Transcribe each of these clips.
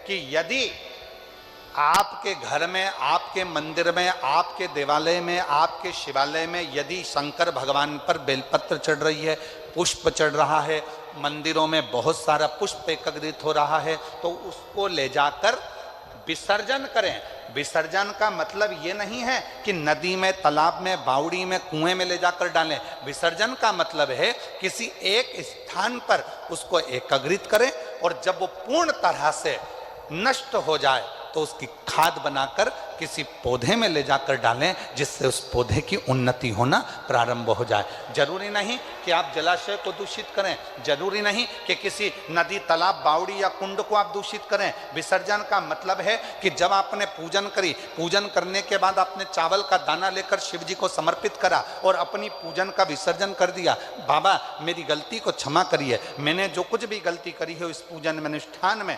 कि यदि आपके घर में, आपके मंदिर में, आपके देवालय में, आपके शिवालय में यदि शंकर भगवान पर बेलपत्र चढ़ रही है, पुष्प चढ़ रहा है, मंदिरों में बहुत सारा पुष्प एकत्रित हो रहा है, तो उसको ले जाकर विसर्जन करें। विसर्जन का मतलब ये नहीं है कि नदी में, तालाब में, बावड़ी में, कुएं में ले जाकर डालें। विसर्जन का मतलब है किसी एक स्थान पर उसको एकत्रित करें और जब वो पूर्ण तरह से नष्ट हो जाए तो उसकी खाद बनाकर किसी पौधे में ले जाकर डालें, जिससे उस पौधे की उन्नति होना प्रारंभ हो जाए। जरूरी नहीं कि आप जलाशय को दूषित करें, जरूरी नहीं कि किसी नदी, तालाब, बावड़ी या कुंड को आप दूषित करें। विसर्जन का मतलब है कि जब आपने पूजन करी, पूजन करने के बाद आपने चावल का दाना लेकर शिव जी को समर्पित करा और अपनी पूजन का विसर्जन कर दिया, बाबा मेरी गलती को क्षमा करिए, मैंने जो कुछ भी गलती करी है इस पूजन में, अनुष्ठान में,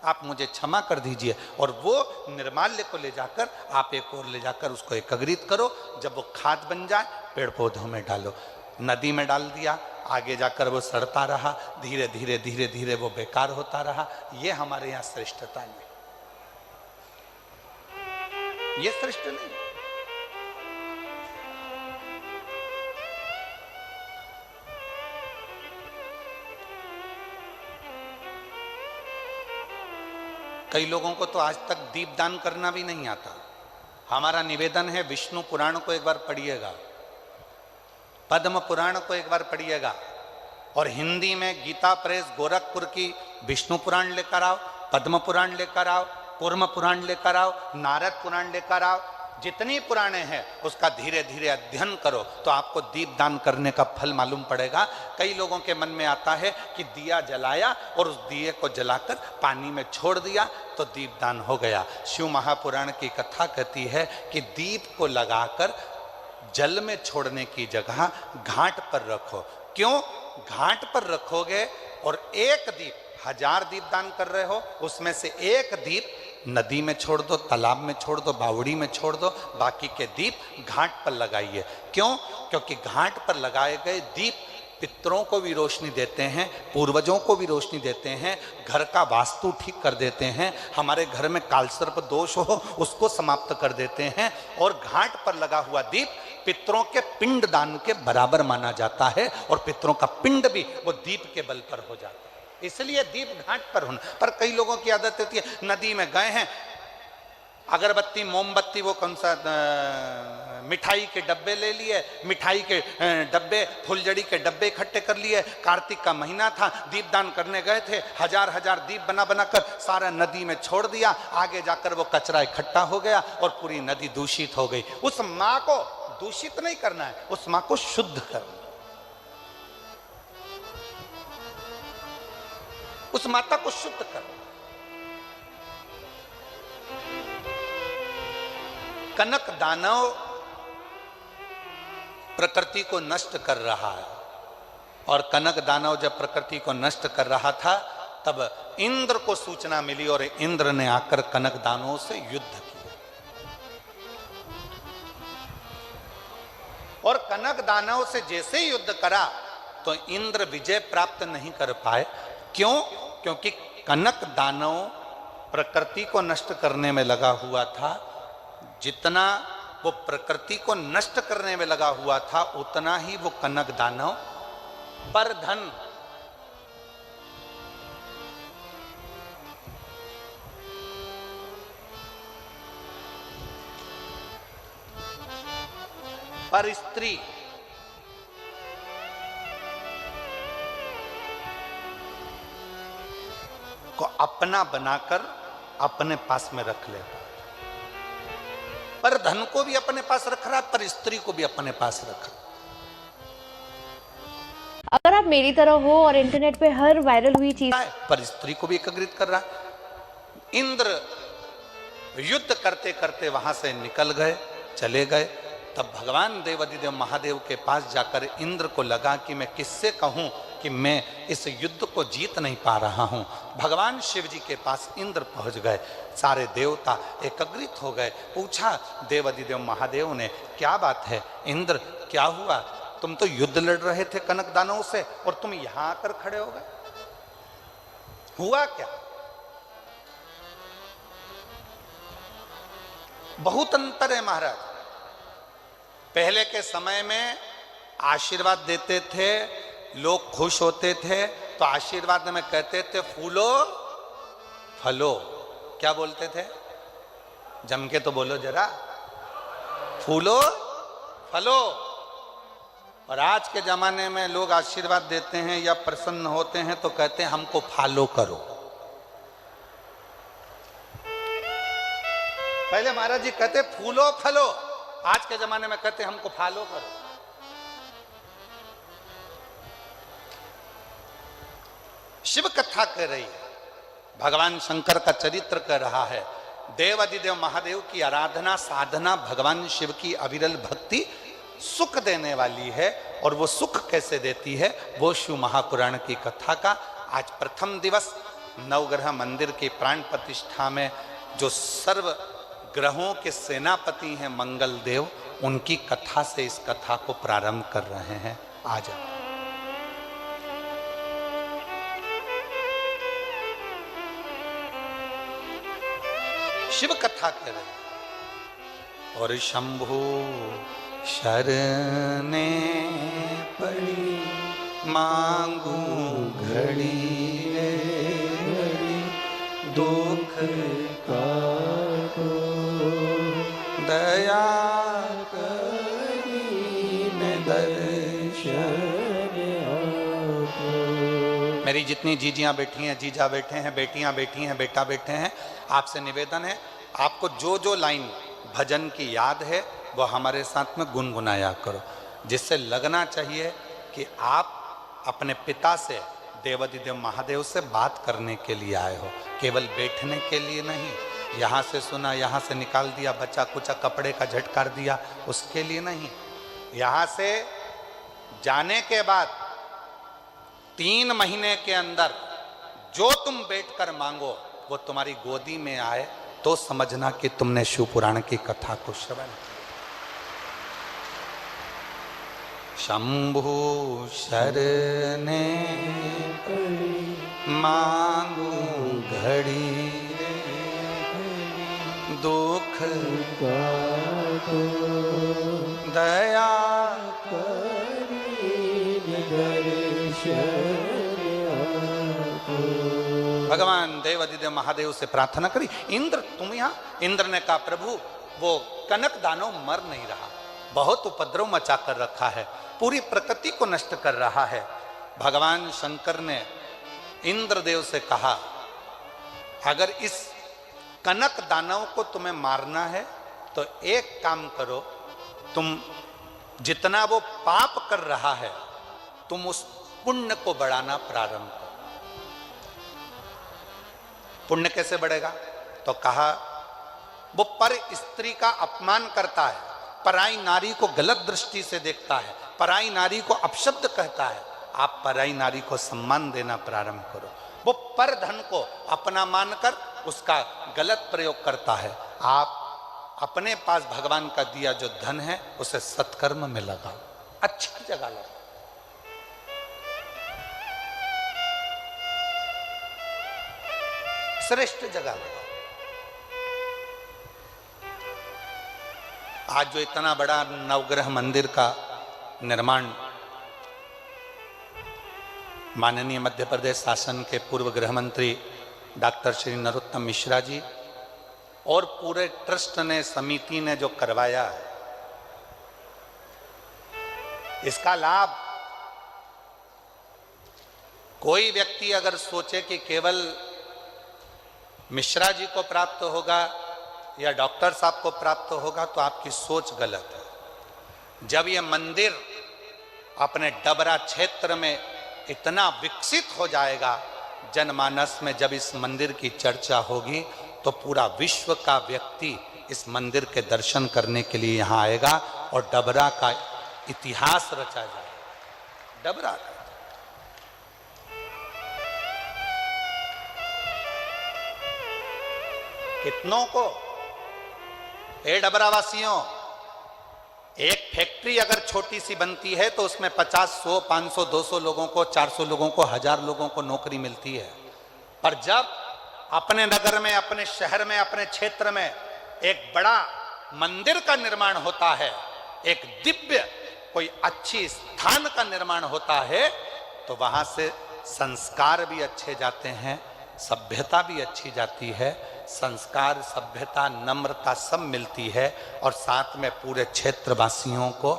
आप मुझे क्षमा कर दीजिए। और वो निर्माल्य को ले जाकर आप एक और ले जाकर उसको एकत्रित करो। जब वो खाद बन जाए पेड़ पौधों में डालो। नदी में डाल दिया, आगे जाकर वो सड़ता रहा, धीरे धीरे धीरे धीरे वो बेकार होता रहा। ये हमारे यहाँ श्रेष्ठता नहीं, ये श्रेष्ठ नहीं। कई लोगों को तो आज तक दीपदान करना भी नहीं आता। हमारा निवेदन है विष्णु पुराण को एक बार पढ़िएगा, पद्म पुराण को एक बार पढ़िएगा, और हिंदी में गीता प्रेस गोरखपुर की विष्णु पुराण लेकर आओ, पद्म पुराण लेकर आओ, कूर्म पुराण लेकर आओ, नारद पुराण लेकर आओ। जितनी पुराणे हैं उसका धीरे धीरे अध्ययन करो तो आपको दीपदान करने का फल मालूम पड़ेगा। कई लोगों के मन में आता है कि दिया जलाया और उस दिए को जलाकर पानी में छोड़ दिया तो दीपदान हो गया। शिव महापुराण की कथा कहती है कि दीप को लगाकर जल में छोड़ने की जगह घाट पर रखो। क्यों? घाट पर रखोगे और एक दीप, 1000 दीप दान कर रहे हो, उसमें से एक दीप नदी में छोड़ दो, तालाब में छोड़ दो, बावड़ी में छोड़ दो, बाकी के दीप घाट पर लगाइए। क्यों? क्योंकि घाट पर लगाए गए दीप पितरों को भी रोशनी देते हैं, पूर्वजों को भी रोशनी देते हैं, घर का वास्तु ठीक कर देते हैं, हमारे घर में कालसर्प दोष हो उसको समाप्त कर देते हैं। और घाट पर लगा हुआ दीप पितरों के पिंड दान के बराबर माना जाता है और पितरों का पिंड भी वो दीप के बल पर हो जाता है। इसलिए दीप घाट पर होना। पर कई लोगों की आदत होती है, नदी में गए हैं, अगरबत्ती, मोमबत्ती, वो कौन सा मिठाई के डब्बे ले लिए, मिठाई के डब्बे, फुलझड़ी के डब्बे इकट्ठे कर लिए। कार्तिक का महीना था, दीपदान करने गए थे, 1000 दीप बना बनाकर सारा नदी में छोड़ दिया। आगे जाकर वो कचरा इकट्ठा हो गया और पूरी नदी दूषित हो गई। उस माँ को दूषित नहीं करना है, उस माँ को शुद्ध करना, उस माता को शुद्ध करना। कनक दानव प्रकृति को नष्ट कर रहा है, और कनक दानव जब प्रकृति को नष्ट कर रहा था तब इंद्र को सूचना मिली और इंद्र ने आकर कनक दानवों से युद्ध किया। और कनक दानव से जैसे ही युद्ध करा तो इंद्र विजय प्राप्त नहीं कर पाए। क्यों? क्योंकि कनक दानव प्रकृति को नष्ट करने में लगा हुआ था। जितना वो प्रकृति को नष्ट करने में लगा हुआ था उतना ही वो कनक दानव पर धन, पर स्त्री, को अपना बनाकर अपने पास में रख लेता। पर धन को भी अपने पास रख रहा, पर स्त्री को भी अपने पास रख रहा। अगर आप मेरी तरह हो और इंटरनेट पे हर वायरल हुई चीज, पर स्त्री को भी एकत्रित कर रहा है। इंद्र युद्ध करते करते वहां से निकल गए, चले गए। तब भगवान देवाधिदेव महादेव के पास जाकर इंद्र को लगा कि मैं किससे कहूं कि मैं इस युद्ध को जीत नहीं पा रहा हूं। भगवान शिव जी के पास इंद्र पहुंच गए, सारे देवता एकत्रित हो गए। पूछा देवाधिदेव महादेव ने, क्या बात है इंद्र, क्या हुआ? तुम तो युद्ध लड़ रहे थे कनक दानवों से और तुम यहां आकर खड़े हो गए, हुआ क्या? बहुत अंतर है महाराज। पहले के समय में आशीर्वाद देते थे, लोग खुश होते थे, तो आशीर्वाद में कहते थे फूलो फलो। क्या बोलते थे? जम के तो बोलो जरा, फूलो फलो। और आज के जमाने में लोग आशीर्वाद देते हैं या प्रसन्न होते हैं तो कहते हैं हमको फॉलो करो। पहले महाराज जी कहते फूलो फलो, आज के जमाने में कहते हमको फॉलो करो। शिव कथा कह रही है, भगवान शंकर का चरित्र कह रहा है। देवाधिदेव महादेव की आराधना साधना भगवान शिव की अविरल भक्ति सुख देने वाली है। और वो सुख कैसे देती है, वो शिव महापुराण की कथा का आज प्रथम दिवस नवग्रह मंदिर की प्राण प्रतिष्ठा में जो सर्व ग्रहों के सेनापति हैं मंगल देव, उनकी कथा से इस कथा को प्रारंभ कर रहे हैं। आ जाओ। शिव कथा कह रहे। और शंभु शरणे पड़ी मांगू घड़ी रे घड़ी, दुख काटो दया करीन दर्शन आपो। मेरी जितनी जीजियां बैठी हैं, जीजा बैठे हैं, बेटियां बैठी हैं, बेटा बैठे हैं, आपसे निवेदन है आपको जो जो लाइन भजन की याद है वो हमारे साथ में गुनगुनाया करो, जिससे लगना चाहिए कि आप अपने पिता से देवाधिदेव महादेव से बात करने के लिए आए हो, केवल बैठने के लिए नहीं। यहाँ से सुना, यहाँ से निकाल दिया, बचा कुचा कपड़े का झटकार दिया, उसके लिए नहीं। यहाँ से जाने के बाद 3 महीने के अंदर जो तुम बैठकर मांगो वो तुम्हारी गोदी में आए तो समझना कि तुमने शिव पुराण की कथा को श्रवण। शंभु शरणे मांगू घड़ी दुख काटो दया भगवान देवाधिदेव महादेव से प्रार्थना करी। इंद्र तुम यहाँ? इंद्र ने कहा प्रभु वो कनक दानव मर नहीं रहा, बहुत उपद्रव मचा कर रखा है, पूरी प्रकृति को नष्ट कर रहा है। भगवान शंकर ने इंद्रदेव से कहा अगर इस कनक दानव को तुम्हें मारना है तो एक काम करो, तुम जितना वो पाप कर रहा है तुम उस पुण्य को बढ़ाना प्रारंभ करो। पुण्य कैसे बढ़ेगा? तो कहा वो पर स्त्री का अपमान करता है, पराई नारी को गलत दृष्टि से देखता है, पराई नारी को अपशब्द कहता है, आप पराई नारी को सम्मान देना प्रारंभ करो। वो पर धन को अपना मानकर उसका गलत प्रयोग करता है, आप अपने पास भगवान का दिया जो धन है उसे सत्कर्म में लगाओ, अच्छी जगह लगाओ। श्रेष्ठ जगह लगाओ। आज जो इतना बड़ा नवग्रह मंदिर का निर्माण माननीय मध्य प्रदेश शासन के पूर्व गृह मंत्री डॉक्टर श्री नरोत्तम मिश्रा जी और पूरे ट्रस्ट ने, समिति ने जो करवाया है, इसका लाभ कोई व्यक्ति अगर सोचे कि केवल मिश्रा जी को प्राप्त होगा या डॉक्टर साहब को प्राप्त होगा तो आपकी सोच गलत है। जब ये मंदिर अपने डबरा क्षेत्र में इतना विकसित हो जाएगा, जनमानस में जब इस मंदिर की चर्चा होगी तो पूरा विश्व का व्यक्ति इस मंदिर के दर्शन करने के लिए यहाँ आएगा और डबरा का इतिहास रचा जाएगा। डबरा का कितनों को, ए डबरावासियों, एक फैक्ट्री अगर छोटी सी बनती है तो उसमें 50, 100, 500, 200 लोगों को, 400 लोगों को, 1000 लोगों को नौकरी मिलती है। पर जब अपने नगर में, अपने शहर में, अपने क्षेत्र में एक बड़ा मंदिर का निर्माण होता है, एक दिव्य कोई अच्छी स्थान का निर्माण होता है, तो वहां से संस्कार भी अच्छे जाते हैं, सभ्यता भी अच्छी जाती है, संस्कार, सभ्यता, नम्रता सब मिलती है। और साथ में पूरे क्षेत्रवासियों को,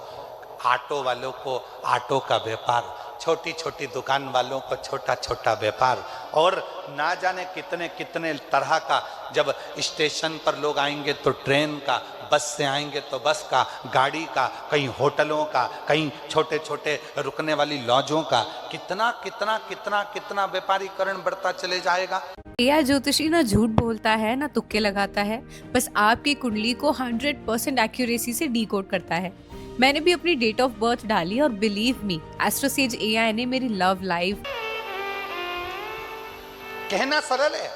ऑटो वालों को ऑटो का व्यापार, छोटी छोटी दुकान वालों को छोटा छोटा व्यापार, और ना जाने कितने कितने तरह का, जब स्टेशन पर लोग आएंगे तो ट्रेन का, बस से आएंगे तो बस का, गाड़ी का, कहीं होटलों का, कहीं छोटे छोटे रुकने वाली लॉजों का, कितना कितना कितना कितना व्यापारीकरण बढ़ता चले जाएगा। एआई ज्योतिषी ना झूठ बोलता है ना तुक्के लगाता है, बस आपकी कुंडली को 100% एक्यूरेसी से डीकोड करता है। मैंने भी अपनी डेट ऑफ बर्थ डाली और बिलीव मी, एस्ट्रोसेज एआई ने मेरी लव लाइफ। कहना सरल है,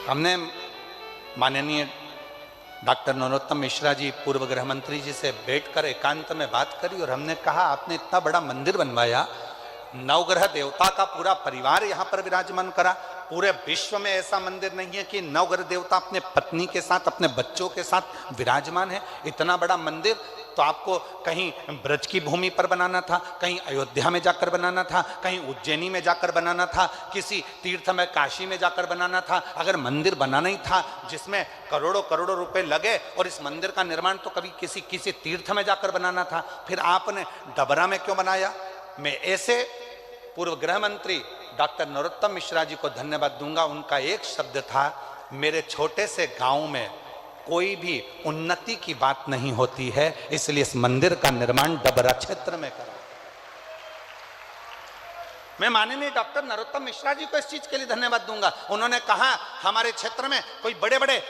हमने माननीय डॉक्टर नरोत्तम मिश्रा जी, पूर्व गृह मंत्री जी से बैठकर एकांत में बात करी और हमने कहा, आपने इतना बड़ा मंदिर बनवाया, नवग्रह देवता का पूरा परिवार यहाँ पर विराजमान करा, पूरे विश्व में ऐसा मंदिर नहीं है कि नवग्रह देवता अपने पत्नी के साथ, अपने बच्चों के साथ विराजमान है। इतना बड़ा मंदिर तो आपको कहीं ब्रज की भूमि पर बनाना था, कहीं अयोध्या में जाकर बनाना था, कहीं उज्जैनी में जाकर बनाना था, किसी तीर्थ में काशी में जाकर बनाना था। अगर मंदिर बनाना ही था जिसमें करोड़ों करोड़ों रुपए लगे, और इस मंदिर का निर्माण तो कभी किसी तीर्थ में जाकर बनाना था, फिर आपने डबरा में क्यों बनाया? मैं ऐसे पूर्व गृह मंत्री डॉक्टर नरोत्तम मिश्रा जी को धन्यवाद दूंगा। उनका एक शब्द था, मेरे छोटे से गांव में कोई भी उन्नति की बात नहीं होती है, इसलिए इस मंदिर का निर्माण डबरा क्षेत्र में करा। मैं माननीय डॉक्टर नरोत्तम मिश्रा जी को इस चीज के लिए धन्यवाद दूंगा। उन्होंने कहा, हमारे क्षेत्र में कोई बड़े बड़े,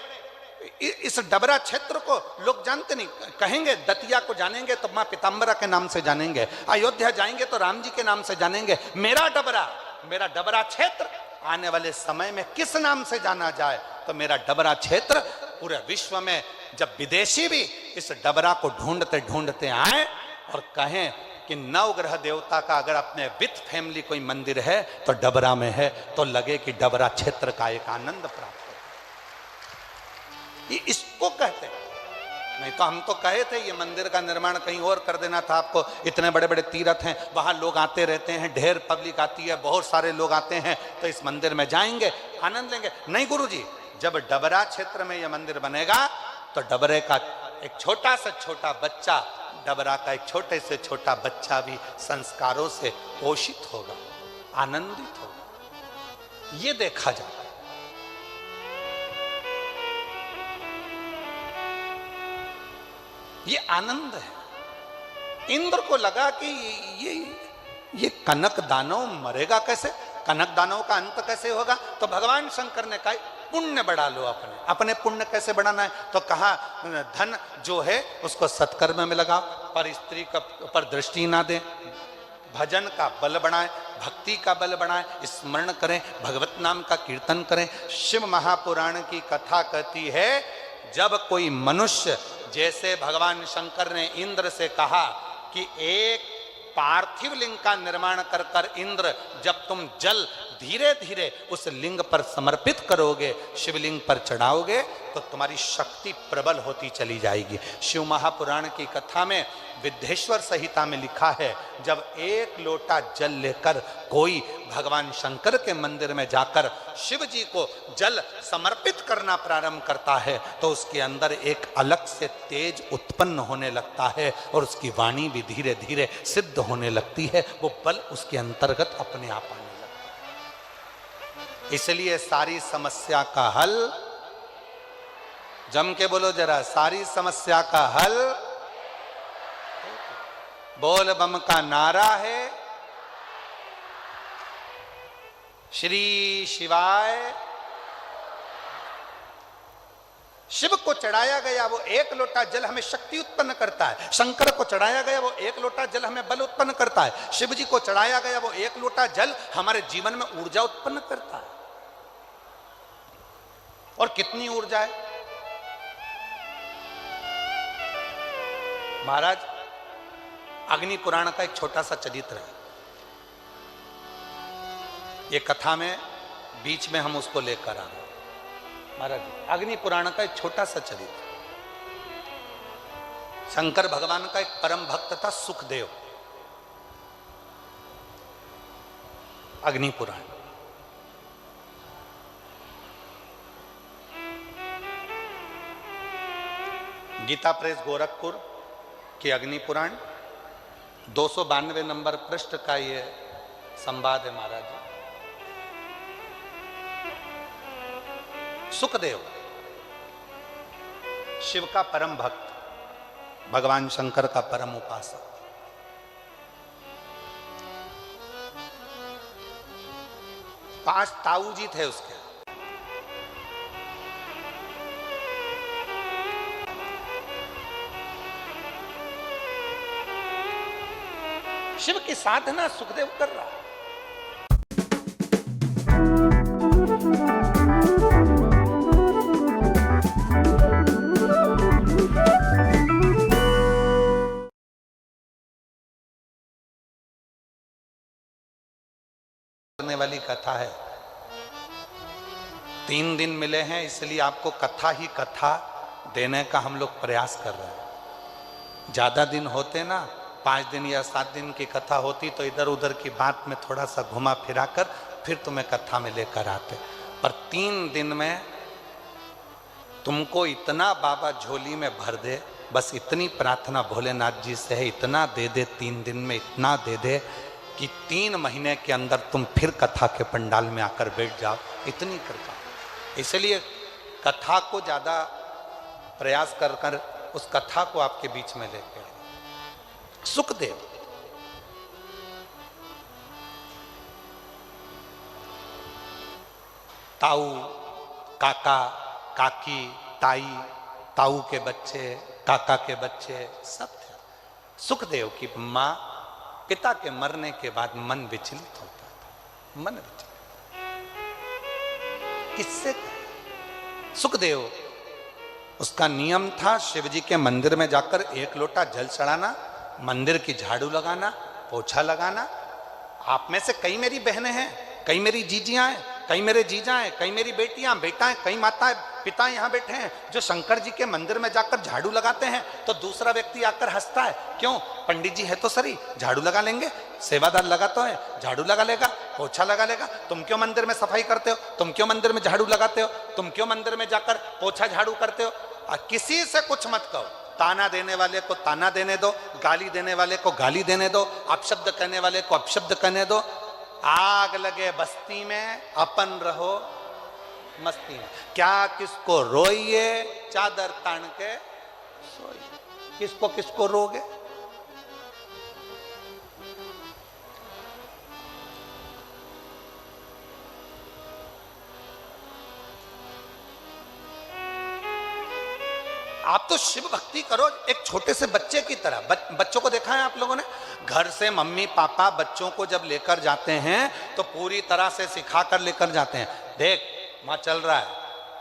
इस डबरा क्षेत्र को लोग जानते नहीं, कहेंगे दतिया को जानेंगे तो मां पीताम्बरा के नाम से जानेंगे, अयोध्या जाएंगे तो राम जी के नाम से जानेंगे, मेरा डबरा क्षेत्र आने वाले समय में किस नाम से जाना जाए? तो मेरा डबरा क्षेत्र पूरे विश्व में, जब विदेशी भी इस डबरा को ढूंढते ढूंढते आए और कहें कि नवग्रह देवता का अगर अपने विथ फैमिली कोई मंदिर है तो डबरा में है, तो लगे कि डबरा क्षेत्र का एक आनंद प्राप्त हो। ये इसको कहते हैं। नहीं तो हम तो कहे थे ये मंदिर का निर्माण कहीं और कर देना था आपको, इतने बड़े बड़े तीर्थ हैं, वहां लोग आते रहते हैं, ढेर पब्लिक आती है, बहुत सारे लोग आते हैं, तो इस मंदिर में जाएंगे, आनंद लेंगे। नहीं गुरुजी, जब डबरा क्षेत्र में यह मंदिर बनेगा तो डबरे का एक छोटा से छोटा बच्चा, डबरा का एक छोटे से छोटा बच्चा भी संस्कारों से पोषित होगा, आनंदित होगा। ये देखा जाता है। ये आनंद है। इंद्र को लगा कि ये कनक दानव मरेगा कैसे, कनक दानव का अंत कैसे होगा? तो भगवान शंकर ने कहा, पुण्य बढ़ा लो, अपने पुण्य कैसे बढ़ाना है? तो कहा, धन जो है उसको सत्कर्म में लगाओ, पर स्त्री का पर दृष्टि ना दे, भजन का बल बढ़ाएं, भक्ति का बल बढ़ाएं, स्मरण करें, भगवत नाम का कीर्तन करें। शिव महापुराण की कथा कहती है, जब कोई मनुष्य, जैसे भगवान शंकर ने इंद्र से कहा कि एक पार्थिव लिंग का निर्माण कर कर इंद्र, जब तुम जल धीरे धीरे उस लिंग पर समर्पित करोगे, शिवलिंग पर चढ़ाओगे, तो तुम्हारी शक्ति प्रबल होती चली जाएगी। शिव महापुराण की कथा में, विद्धेश्वर संहिता में लिखा है, जब एक लोटा जल लेकर कोई भगवान शंकर के मंदिर में जाकर शिव जी को जल समर्पित करना प्रारंभ करता है, तो उसके अंदर एक अलग से तेज उत्पन्न होने लगता है और उसकी वाणी भी धीरे धीरे सिद्ध होने लगती है, वो बल उसके अंतर्गत अपने आप आने लगता है। इसलिए सारी समस्या का हल, जम के बोलो जरा, सारी समस्या का हल बोल बम का नारा है, श्री शिवाय। शिव को चढ़ाया गया वो एक लोटा जल हमें शक्ति उत्पन्न करता है, शंकर को चढ़ाया गया वो एक लोटा जल हमें बल उत्पन्न करता है, शिव जी को चढ़ाया गया वो एक लोटा जल हमारे जीवन में ऊर्जा उत्पन्न करता है। और कितनी ऊर्जा है महाराज। अग्नि पुराण का एक छोटा सा चरित्र है, ये कथा में बीच में हम उसको लेकर आ रहे हैं। महाराज अग्नि पुराण का एक छोटा सा चरित्र। शंकर भगवान का एक परम भक्त था सुखदेव। अग्नि पुराण गीता प्रेस गोरखपुर की अग्नि पुराण 292 नंबर पृष्ठ का ये संवाद है महाराज जी। सुखदेव शिव का परम भक्त, भगवान शंकर का परम उपासक। पांच ताऊ जी थे उसके। शिव की साधना सुखदेव कर रहा है। करने वाली कथा है। 3 दिन मिले हैं, इसलिए आपको कथा ही कथा देने का हम लोग प्रयास कर रहे हैं। ज्यादा दिन होते ना, 5 दिन या 7 दिन की कथा होती तो इधर उधर की बात में थोड़ा सा घुमा फिरा कर फिर तुम्हें कथा में लेकर आते। पर 3 दिन में तुमको इतना बाबा झोली में भर दे, बस इतनी प्रार्थना भोलेनाथ जी से है, इतना दे दे 3 दिन में, इतना दे दे कि 3 महीने के अंदर तुम फिर कथा के पंडाल में आकर बैठ जाओ। इतनी कृपा, इसलिए कथा को ज्यादा प्रयास कर कर उस कथा को आपके बीच में लेकर। सुखदेव ताऊ, काका, काकी, ताई, ताऊ के बच्चे, काका के बच्चे सब थे। सुखदेव की मां पिता के मरने के बाद मन विचलित होता था, मन विचलित। किससे? सुखदेव उसका नियम था शिवजी के मंदिर में जाकर 1 लोटा जल चढ़ाना, मंदिर की झाड़ू लगाना, पोछा लगाना। आप में से कई मेरी बहनें हैं, कई मेरी जीजियां हैं, कई मेरे जीजा हैं, कई मेरी बेटियां बेटा हैं, कई माताएं पिता यहाँ बैठे हैं जो शंकर जी के मंदिर में जाकर झाड़ू लगाते हैं। तो दूसरा व्यक्ति आकर हंसता है, क्यों? पंडित जी है तो सही, झाड़ू लगा लेंगे, सेवादार लगा तो है, झाड़ू लगा लेगा, पोछा लगा लेगा। तुम क्यों मंदिर में सफाई करते हो? तुम क्यों मंदिर में झाड़ू लगाते हो? तुम क्यों मंदिर में जाकर पोछा झाड़ू करते हो? किसी से कुछ मत कहो। ताना देने वाले को ताना देने दो, गाली देने वाले को गाली देने दो, अपशब्द कहने वाले को अपशब्द कहने दो। आग लगे बस्ती में, अपन रहो मस्ती में। क्या किसको रोइए, चादर तान के सोइए। किसको किसको रोगे? आप तो शिव भक्ति करो एक छोटे से बच्चे की तरह। बच्चों को देखा है आप लोगों ने? घर से मम्मी पापा बच्चों को जब लेकर जाते हैं तो पूरी तरह से सिखा कर लेकर जाते हैं। देख माँ चल रहा है,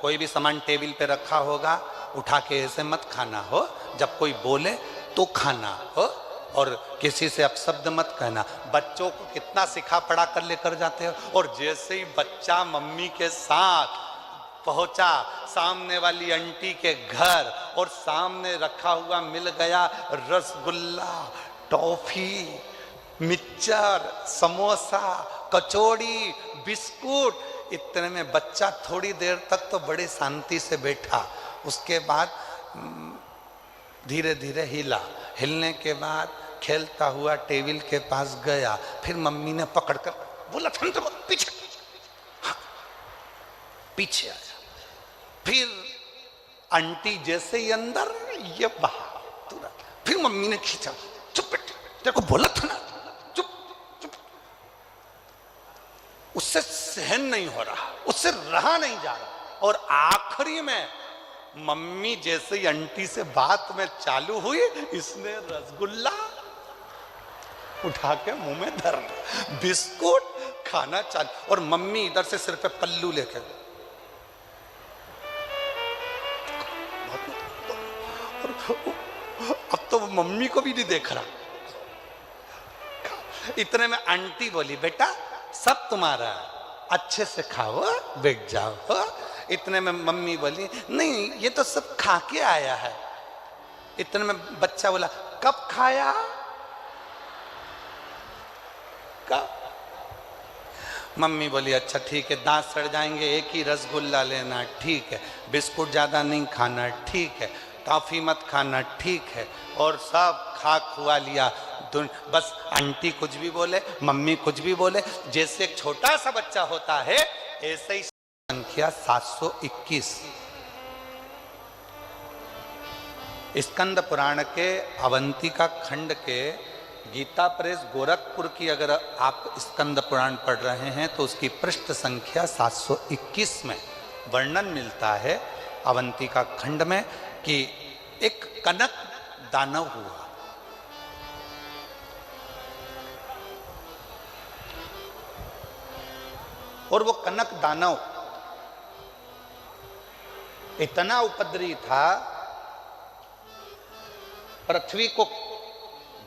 कोई भी सामान टेबल पे रखा होगा, उठा के ऐसे मत खाना हो, जब कोई बोले तो खाना हो, और किसी से अपशब्द मत कहना। बच्चों को कितना सिखा पढ़ा कर लेकर जाते हो। और जैसे ही बच्चा मम्मी के साथ पहुंचा सामने वाली आंटी के घर और सामने रखा हुआ मिल गया रसगुल्ला, टॉफी, मिक्सचर, समोसा, कचौड़ी, बिस्कुट, इतने में बच्चा थोड़ी देर तक तो बड़े शांति से बैठा। उसके बाद धीरे धीरे हिला, हिलने के बाद खेलता हुआ टेबल के पास गया। फिर मम्मी ने पकड़कर बोला था पीछे, हाँ, पीछे आया। फिर आंटी जैसे ही अंदर, ये बाहर तुरंत। फिर मम्मी ने खींचा, चुप बेटे, तेरे को बोला था ना, चुप चुप। उससे सहन नहीं हो रहा, उससे रहा नहीं जा रहा। और आखिरी में मम्मी जैसे ही आंटी से बात में चालू हुई, इसने रसगुल्ला उठा के मुंह में धर लिया, बिस्कुट खाना चालू। और मम्मी इधर से सिर पे पल्लू लेके, अब तो मम्मी को भी नहीं देख रहा। इतने में आंटी बोली, बेटा सब तुम्हारा, अच्छे से खाओ, बैठ जाओ। इतने में मम्मी बोली नहीं ये तो सब खा के आया है। इतने में बच्चा बोला कब खाया, कब? मम्मी बोली अच्छा ठीक है, दांत सड़ जाएंगे, एक ही रसगुल्ला लेना, ठीक है, बिस्कुट ज़्यादा नहीं खाना, ठीक है, टॉफ़ी मत खाना, ठीक है। और सब खा खुआ लिया। बस आंटी कुछ भी बोले, मम्मी कुछ भी बोले, जैसे एक छोटा सा बच्चा होता है ऐसे ही संख्या 721 स्कंद पुराण के अवंतिका खंड के गीता प्रेस गोरखपुर की अगर आप स्कंद पुराण पढ़ रहे हैं तो उसकी पृष्ठ संख्या 721 में वर्णन मिलता है अवंतिका खंड में कि एक कनक दानव हुआ। और वो कनक दानव इतना उपद्रवी था, पृथ्वी को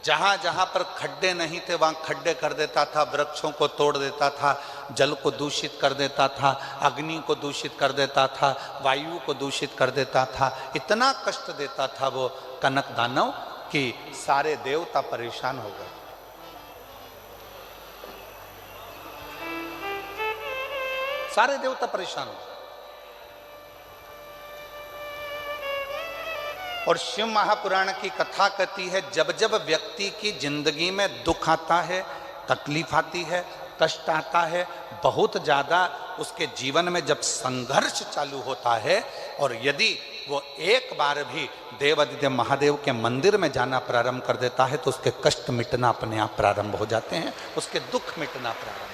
जहां जहां पर खड्डे नहीं थे वहां खड्डे कर देता था, वृक्षों को तोड़ देता था, जल को दूषित कर देता था, अग्नि को दूषित कर देता था, वायु को दूषित कर देता था। इतना कष्ट देता था वो कनक दानव कि सारे देवता परेशान हो गए। सारे देवता परेशान हो गए। और शिव महापुराण की कथा कहती है जब जब व्यक्ति की जिंदगी में दुख आता है, तकलीफ आती है, कष्ट आता है, बहुत ज़्यादा उसके जीवन में जब संघर्ष चालू होता है और यदि वो एक बार भी देवादिदेव महादेव के मंदिर में जाना प्रारंभ कर देता है तो उसके कष्ट मिटना अपने आप प्रारंभ हो जाते हैं, उसके दुख मिटना प्रारंभ।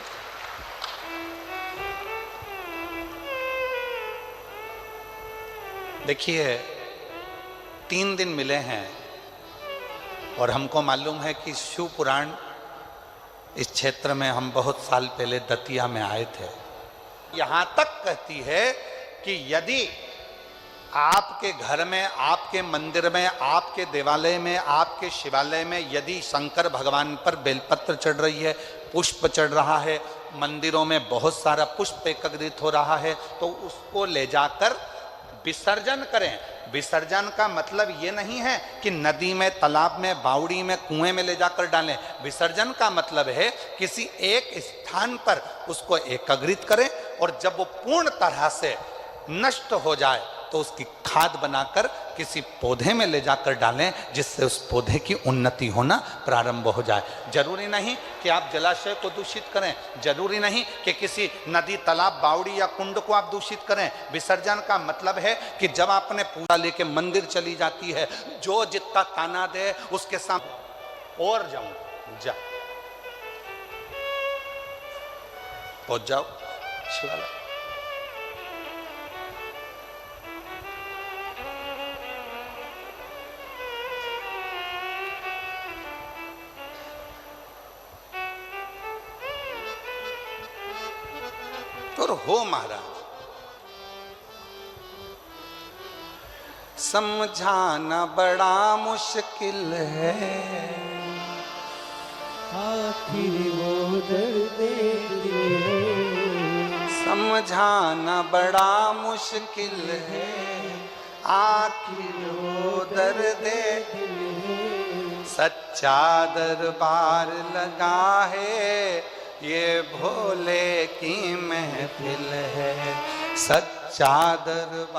देखिए 3 दिन मिले हैं और हमको मालूम है कि शिव पुराण इस क्षेत्र में हम बहुत साल पहले दतिया में आए थे। यहाँ तक कहती है कि यदि आपके घर में, आपके मंदिर में, आपके देवालय में, आपके शिवालय में यदि शंकर भगवान पर बेलपत्र चढ़ रही है, पुष्प चढ़ रहा है, मंदिरों में बहुत सारा पुष्प एकत्रित हो रहा है तो उसको ले जाकर विसर्जन करें। विसर्जन का मतलब ये नहीं है कि नदी में, तालाब में, बावड़ी में, कुएं में ले जाकर डालें। विसर्जन का मतलब है किसी एक स्थान पर उसको एकत्रित करें और जब वो पूर्ण तरह से नष्ट हो जाए तो उसकी खाद बनाकर किसी पौधे में ले जाकर डालें जिससे उस पौधे की उन्नति होना प्रारंभ हो जाए। जरूरी नहीं कि आप जलाशय को दूषित करें, जरूरी नहीं कि किसी नदी, तालाब, बावड़ी या कुंड को आप दूषित करें। विसर्जन का मतलब है कि जब आपने पूजा लेके मंदिर चली जाती है, जो जितना ताना दे उसके सामने और जाऊं जा पहुंच जाओ शिवालय। और हो महाराज समझाना बड़ा मुश्किल है, आखिर वो दर्द समझाना बड़ा मुश्किल है, आखिर वो दर्द सच्चा दरबार लगा है, ये भोले की महफिल है, सच्चा दरबार।